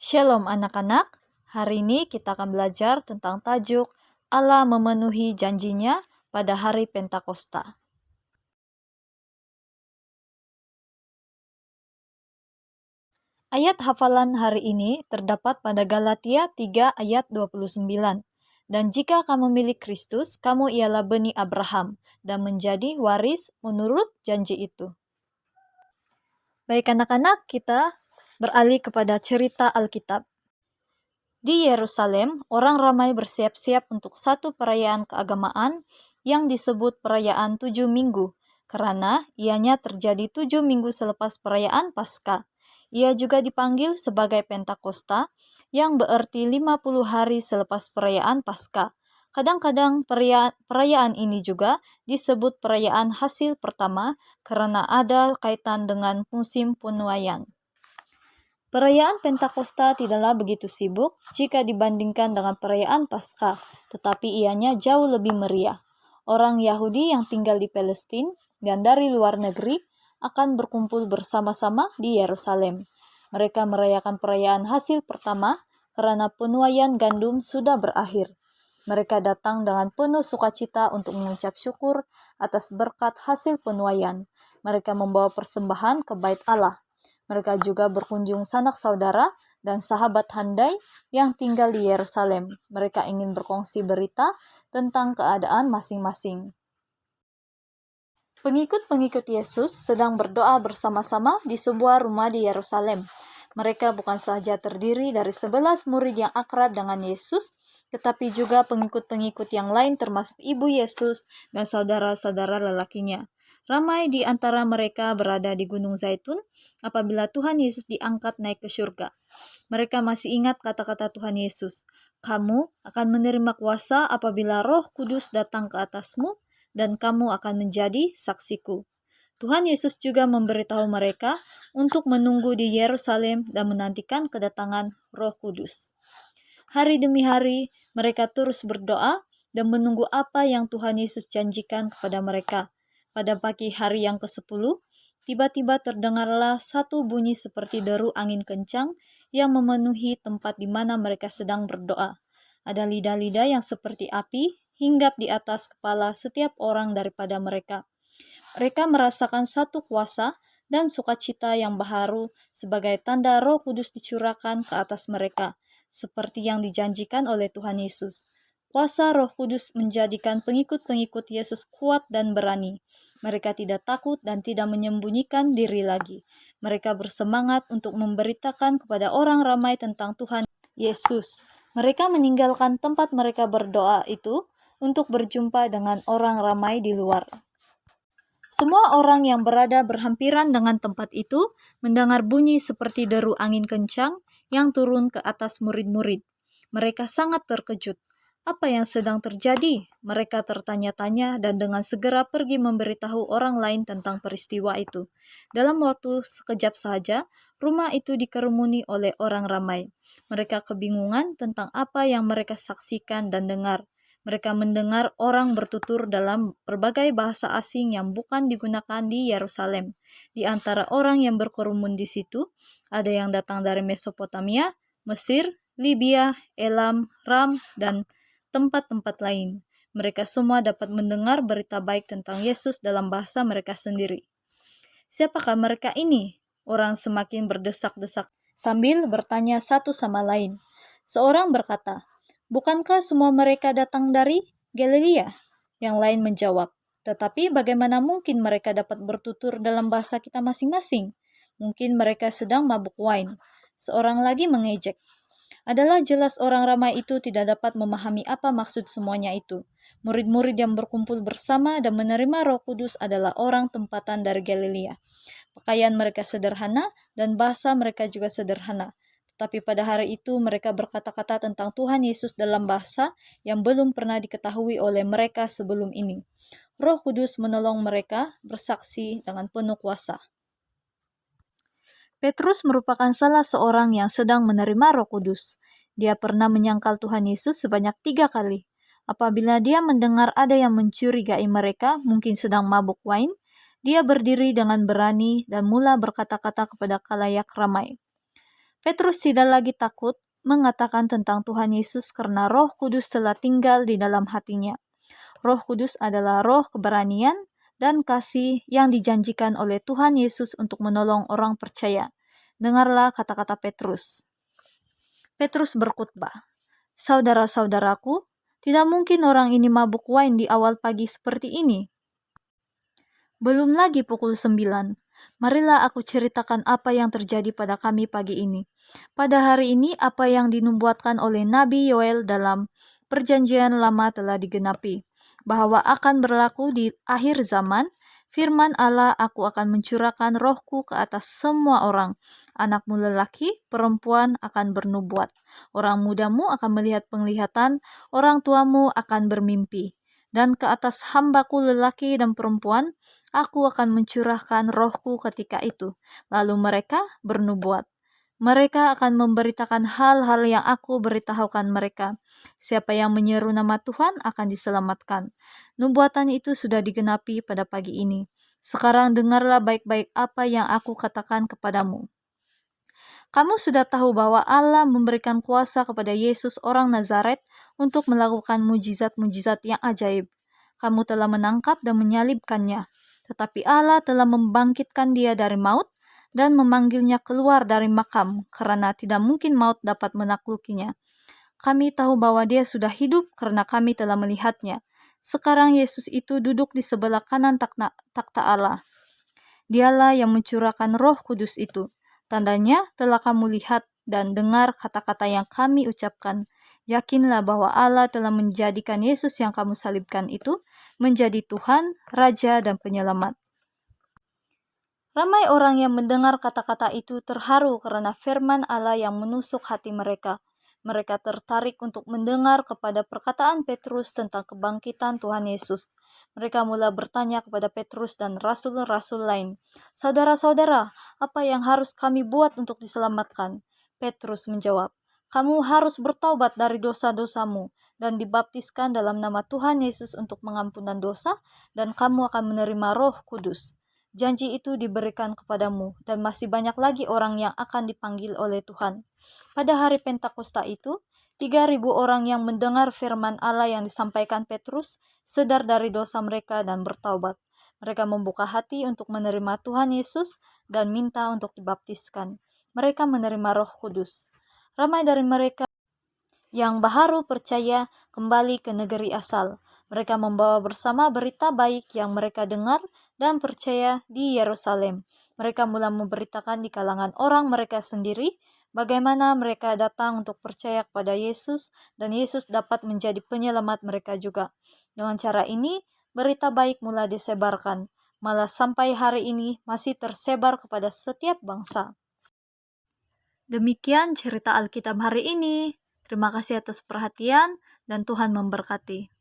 Shalom anak-anak, hari ini kita akan belajar tentang tajuk Allah memenuhi janjinya pada hari Pentakosta. Ayat hafalan hari ini terdapat pada Galatia 3 ayat 29. Dan jika kamu milik Kristus, kamu ialah benih Abraham dan menjadi waris menurut janji itu. Baik anak-anak, kita beralih kepada cerita Alkitab. Di Yerusalem, orang ramai bersiap-siap untuk satu perayaan keagamaan yang disebut perayaan 7 minggu, karena ianya terjadi 7 minggu selepas perayaan Paskah. Ia juga dipanggil sebagai Pentakosta, yang berarti 50 hari selepas perayaan Paskah. Kadang-kadang perayaan ini juga disebut perayaan hasil pertama, karena ada kaitan dengan musim penuaian. Perayaan Pentakosta tidaklah begitu sibuk jika dibandingkan dengan perayaan Paskah, tetapi ianya jauh lebih meriah. Orang Yahudi yang tinggal di Palestina dan dari luar negeri akan berkumpul bersama-sama di Yerusalem. Mereka merayakan perayaan hasil pertama karena penuaian gandum sudah berakhir. Mereka datang dengan penuh sukacita untuk mengucap syukur atas berkat hasil penuaian. Mereka membawa persembahan ke Bait Allah. Mereka juga berkunjung sanak saudara dan sahabat handai yang tinggal di Yerusalem. Mereka ingin berkongsi berita tentang keadaan masing-masing. Pengikut-pengikut Yesus sedang berdoa bersama-sama di sebuah rumah di Yerusalem. Mereka bukan saja terdiri dari 11 murid yang akrab dengan Yesus, tetapi juga pengikut-pengikut yang lain termasuk ibu Yesus dan saudara-saudara lelakinya. Ramai di antara mereka berada di Gunung Zaitun apabila Tuhan Yesus diangkat naik ke surga. Mereka masih ingat kata-kata Tuhan Yesus, "Kamu akan menerima kuasa apabila Roh Kudus datang ke atasmu, dan kamu akan menjadi saksiku." Tuhan Yesus juga memberitahu mereka untuk menunggu di Yerusalem dan menantikan kedatangan Roh Kudus. Hari demi hari, mereka terus berdoa dan menunggu apa yang Tuhan Yesus janjikan kepada mereka. Pada pagi hari yang ke-10, tiba-tiba terdengarlah satu bunyi seperti deru angin kencang yang memenuhi tempat di mana mereka sedang berdoa. Ada lidah-lidah yang seperti api hinggap di atas kepala setiap orang daripada mereka. Mereka merasakan satu kuasa dan sukacita yang baharu sebagai tanda Roh Kudus dicurahkan ke atas mereka, seperti yang dijanjikan oleh Tuhan Yesus. Kuasa Roh Kudus menjadikan pengikut-pengikut Yesus kuat dan berani. Mereka tidak takut dan tidak menyembunyikan diri lagi. Mereka bersemangat untuk memberitakan kepada orang ramai tentang Tuhan Yesus. Mereka meninggalkan tempat mereka berdoa itu untuk berjumpa dengan orang ramai di luar. Semua orang yang berada berhampiran dengan tempat itu mendengar bunyi seperti deru angin kencang yang turun ke atas murid-murid. Mereka sangat terkejut. Apa yang sedang terjadi? Mereka tertanya-tanya dan dengan segera pergi memberitahu orang lain tentang peristiwa itu. Dalam waktu sekejap saja, rumah itu dikerumuni oleh orang ramai. Mereka kebingungan tentang apa yang mereka saksikan dan dengar. Mereka mendengar orang bertutur dalam berbagai bahasa asing yang bukan digunakan di Yerusalem. Di antara orang yang berkerumun di situ, ada yang datang dari Mesopotamia, Mesir, Libya, Elam, Ram, dan tempat-tempat lain. Mereka semua dapat mendengar berita baik tentang Yesus dalam bahasa mereka sendiri. Siapakah mereka ini? Orang semakin berdesak-desak sambil bertanya satu sama lain. Seorang berkata, "Bukankah semua mereka datang dari Galilea?" Yang lain menjawab, "Tetapi bagaimana mungkin mereka dapat bertutur dalam bahasa kita masing-masing? Mungkin mereka sedang mabuk wine." Seorang lagi mengejek. Adalah jelas orang ramai itu tidak dapat memahami apa maksud semuanya itu. Murid-murid yang berkumpul bersama dan menerima Roh Kudus adalah orang tempatan dari Galilea. Pakaian mereka sederhana dan bahasa mereka juga sederhana. Tetapi pada hari itu mereka berkata-kata tentang Tuhan Yesus dalam bahasa yang belum pernah diketahui oleh mereka sebelum ini. Roh Kudus menolong mereka bersaksi dengan penuh kuasa. Petrus merupakan salah seorang yang sedang menerima Roh Kudus. Dia pernah menyangkal Tuhan Yesus sebanyak 3 kali. Apabila dia mendengar ada yang mencurigai mereka mungkin sedang mabuk wine, dia berdiri dengan berani dan mula berkata-kata kepada khalayak ramai. Petrus tidak lagi takut mengatakan tentang Tuhan Yesus karena Roh Kudus telah tinggal di dalam hatinya. Roh Kudus adalah roh keberanian dan kasih yang dijanjikan oleh Tuhan Yesus untuk menolong orang percaya. Dengarlah kata-kata Petrus. Petrus berkhotbah, "Saudara-saudaraku, tidak mungkin orang ini mabuk wine di awal pagi seperti ini. Belum lagi pukul 9. Marilah aku ceritakan apa yang terjadi pada kami pagi ini. Pada hari ini apa yang dinubuatkan oleh Nabi Yoel dalam Perjanjian Lama telah digenapi, bahwa akan berlaku di akhir zaman, firman Allah, aku akan mencurahkan rohku ke atas semua orang. Anakmu lelaki, perempuan akan bernubuat. Orang mudamu akan melihat penglihatan, orang tuamu akan bermimpi. Dan ke atas hambaku lelaki dan perempuan, aku akan mencurahkan rohku ketika itu. Lalu mereka bernubuat. Mereka akan memberitakan hal-hal yang aku beritahukan mereka. Siapa yang menyeru nama Tuhan akan diselamatkan." Nubuatan itu sudah digenapi pada pagi ini. Sekarang dengarlah baik-baik apa yang aku katakan kepadamu. Kamu sudah tahu bahwa Allah memberikan kuasa kepada Yesus orang Nazaret untuk melakukan mujizat-mujizat yang ajaib. Kamu telah menangkap dan menyalibkannya. Tetapi Allah telah membangkitkan dia dari maut dan memanggilnya keluar dari makam, karena tidak mungkin maut dapat menaklukinya. Kami tahu bahwa dia sudah hidup karena kami telah melihatnya. Sekarang Yesus itu duduk di sebelah kanan takhta Allah. Dialah yang mencurahkan Roh Kudus itu. Tandanya telah kamu lihat dan dengar kata-kata yang kami ucapkan. Yakinlah bahwa Allah telah menjadikan Yesus yang kamu salibkan itu menjadi Tuhan, Raja, dan Penyelamat. Ramai orang yang mendengar kata-kata itu terharu karena firman Allah yang menusuk hati mereka. Mereka tertarik untuk mendengar kepada perkataan Petrus tentang kebangkitan Tuhan Yesus. Mereka mula bertanya kepada Petrus dan rasul-rasul lain, "Saudara-saudara, apa yang harus kami buat untuk diselamatkan?" Petrus menjawab, "Kamu harus bertaubat dari dosa-dosamu dan dibaptiskan dalam nama Tuhan Yesus untuk pengampunan dosa, dan kamu akan menerima Roh Kudus. Janji itu diberikan kepadamu, dan masih banyak lagi orang yang akan dipanggil oleh Tuhan." Pada hari Pentakosta itu, 3.000 orang yang mendengar firman Allah yang disampaikan Petrus sadar dari dosa mereka dan bertaubat. Mereka membuka hati untuk menerima Tuhan Yesus dan minta untuk dibaptiskan. Mereka menerima Roh Kudus. Ramai dari mereka yang baru percaya kembali ke negeri asal. Mereka membawa bersama berita baik yang mereka dengar dan percaya di Yerusalem. Mereka mulai memberitakan di kalangan orang mereka sendiri bagaimana mereka datang untuk percaya kepada Yesus dan Yesus dapat menjadi penyelamat mereka juga. Dengan cara ini, berita baik mulai disebarkan. Malah sampai hari ini masih tersebar kepada setiap bangsa. Demikian cerita Alkitab hari ini. Terima kasih atas perhatian dan Tuhan memberkati.